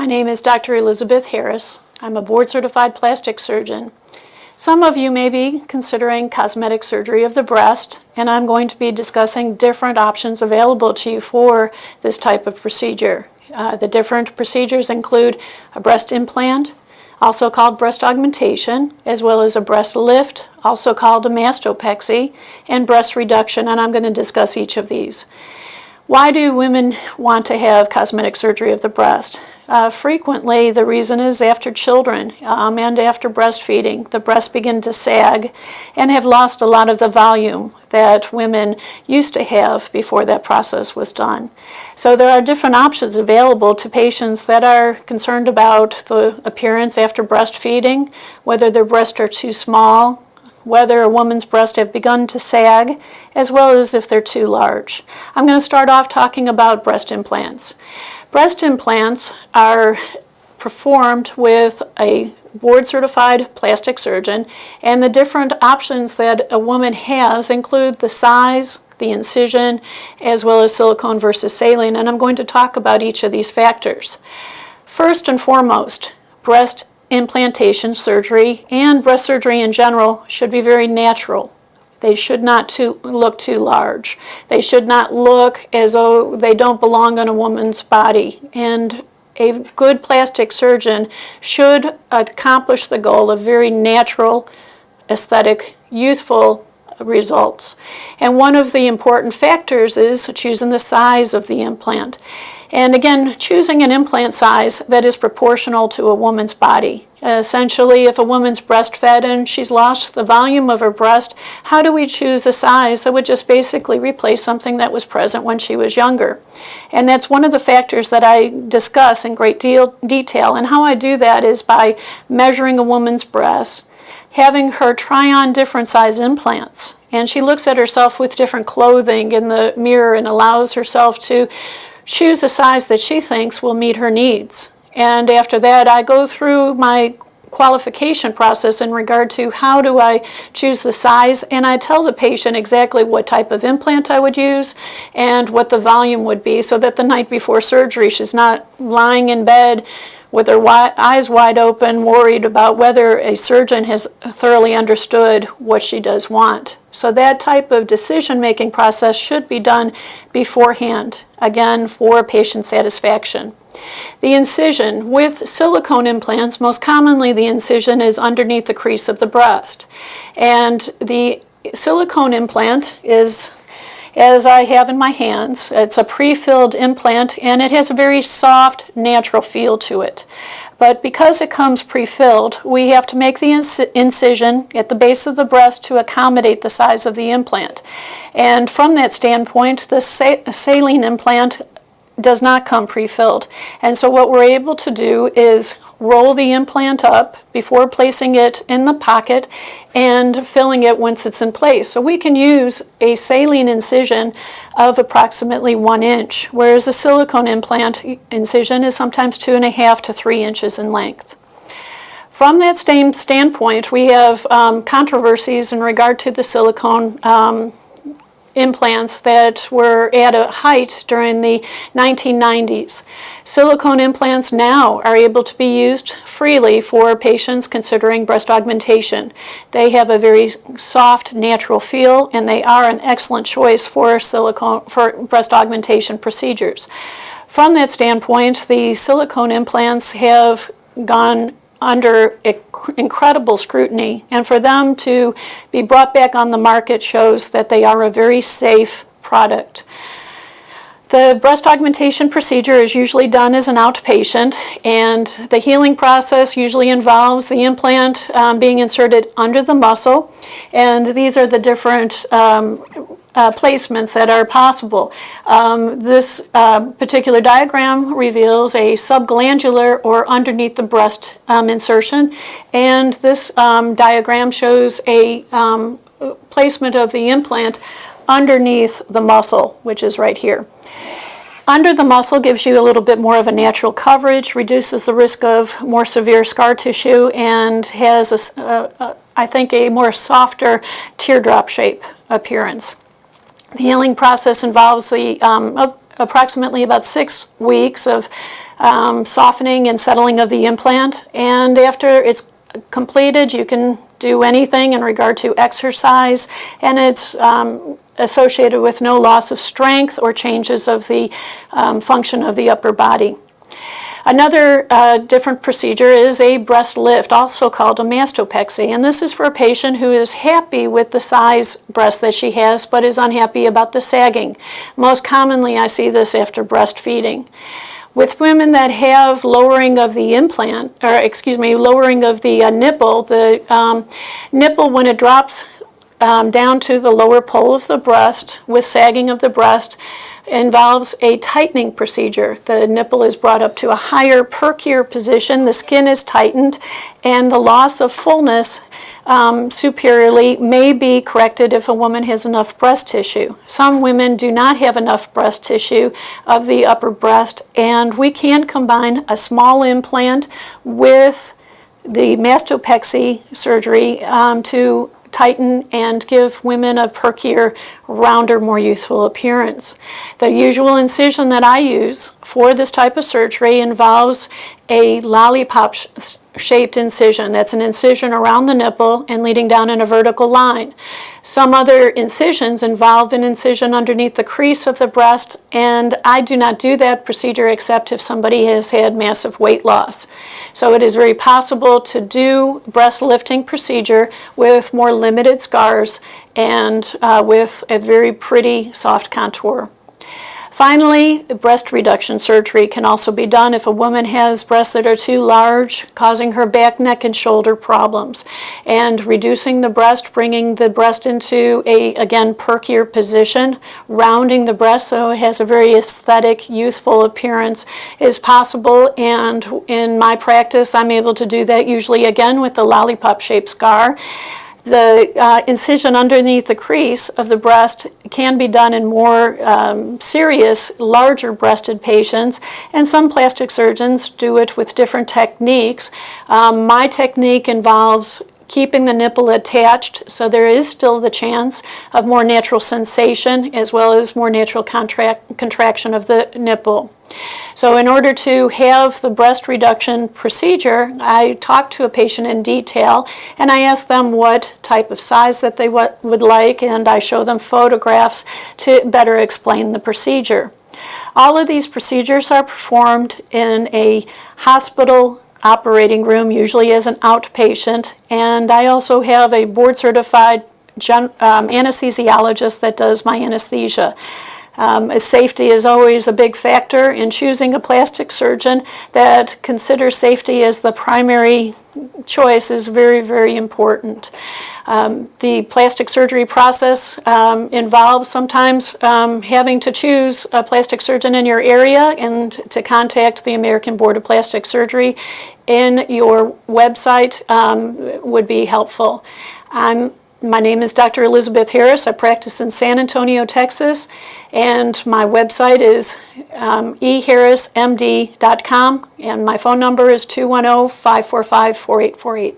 My name is Dr. Elizabeth Harris. I'm a board-certified plastic surgeon. Some of you may be considering cosmetic surgery of the breast, and I'm going to be discussing different options available to you for this type of procedure. The different procedures include a breast implant, also called breast augmentation, as well as a breast lift, also called a mastopexy, and breast reduction, and I'm going to discuss each of these. Why do women want to have cosmetic surgery of the breast? Frequently, the reason is after children and after breastfeeding, the breasts begin to sag and have lost a lot of the volume that women used to have before that process was done. So there are different options available to patients that are concerned about the appearance after breastfeeding, whether their breasts are too small, whether a woman's breasts have begun to sag, as well as if they're too large. I'm going to start off talking about breast implants. Breast implants are performed with a board-certified plastic surgeon, and the different options that a woman has include the size, the incision, as well as silicone versus saline, and I'm going to talk about each of these factors. First and foremost, breast implantation surgery and breast surgery in general should be very natural. They should not look too large. They should not look as though they don't belong on a woman's body. And a good plastic surgeon should accomplish the goal of very natural, aesthetic, youthful results. And one of the important factors is choosing the size of the implant. And again, choosing an implant size that is proportional to a woman's body. Essentially, if a woman's breastfed and she's lost the volume of her breast, how do we choose a size that would just basically replace something that was present when she was younger? And that's one of the factors that I discuss in great detail. And how I do that is by measuring a woman's breast, having her try on different size implants. And she looks at herself with different clothing in the mirror and allows herself to choose a size that she thinks will meet her needs. And after that, I go through my qualification process in regard to how do I choose the size, and I tell the patient exactly what type of implant I would use and what the volume would be, so that the night before surgery she's not lying in bed with her eyes wide open, worried about whether a surgeon has thoroughly understood what she does want. So that type of decision-making process should be done beforehand, again, for patient satisfaction. The incision. With silicone implants, most commonly the incision is underneath the crease of the breast. And the silicone implant is, as I have in my hands, it's a pre-filled implant, and it has a very soft, natural feel to it. But because it comes pre-filled, we have to make the incision at the base of the breast to accommodate the size of the implant. And from that standpoint, the saline implant does not come pre-filled. And so what we're able to do is roll the implant up before placing it in the pocket and filling it once it's in place. So we can use a saline incision of approximately 1 inch, whereas a silicone implant incision is sometimes 2.5 to 3 inches in length. From that same standpoint, we have controversies in regard to the silicone implants that were at a height during the 1990s. Silicone implants now are able to be used freely for patients considering breast augmentation. They have a very soft, natural feel, and they are an excellent choice for breast augmentation procedures. From that standpoint, the silicone implants have gone under incredible scrutiny, and for them to be brought back on the market shows that they are a very safe product. The breast augmentation procedure is usually done as an outpatient, and the healing process usually involves the implant being inserted under the muscle, and these are the different placements that are possible. This particular diagram reveals a subglandular or underneath the breast insertion, and this diagram shows a placement of the implant underneath the muscle, which is right here. Under the muscle gives you a little bit more of a natural coverage, reduces the risk of more severe scar tissue, and has, I think, a more softer teardrop shape appearance. The healing process involves the approximately about 6 weeks of softening and settling of the implant. And after it's completed, you can do anything in regard to exercise, and it's associated with no loss of strength or changes of the function of the upper body. Another different procedure is a breast lift, also called a mastopexy, and this is for a patient who is happy with the size breast that she has but is unhappy about the sagging. Most commonly I see this after breastfeeding. With women that have lowering of the implant, or lowering of the nipple, the nipple when it drops down to the lower pole of the breast with sagging of the breast involves a tightening procedure. The nipple is brought up to a higher percure position, the skin is tightened, and the loss of fullness superiorly may be corrected if a woman has enough breast tissue. Some women do not have enough breast tissue of the upper breast, and we can combine a small implant with the mastopexy surgery to tighten and give women a perkier, rounder, more youthful appearance. The usual incision that I use for this type of surgery involves a lollipop-shaped incision. That's an incision around the nipple and leading down in a vertical line. Some other incisions involve an incision underneath the crease of the breast, and I do not do that procedure except if somebody has had massive weight loss. So it is very possible to do breast lifting procedure with more limited scars and with a very pretty soft contour. Finally, breast reduction surgery can also be done if a woman has breasts that are too large, causing her back, neck, and shoulder problems. And reducing the breast, bringing the breast into a, again, perkier position, rounding the breast so it has a very aesthetic, youthful appearance is possible. And in my practice, I'm able to do that usually, again, with the lollipop-shaped scar. The incision underneath the crease of the breast can be done in more serious, larger breasted patients, and some plastic surgeons do it with different techniques. My technique involves keeping the nipple attached, so there is still the chance of more natural sensation as well as more natural contraction of the nipple. So in order to have the breast reduction procedure, I talk to a patient in detail and I ask them what type of size that they would like, and I show them photographs to better explain the procedure. All of these procedures are performed in a hospital operating room, usually as an outpatient, and I also have a board-certified anesthesiologist that does my anesthesia. Safety is always a big factor in choosing a plastic surgeon. That considers safety as the primary choice is very, very important. The plastic surgery process involves sometimes having to choose a plastic surgeon in your area and to contact the American Board of Plastic Surgery in your website would be helpful. My name is Dr. Elizabeth Harris. I practice in San Antonio, Texas, and my website is eharrismd.com, and my phone number is 210-545-4848.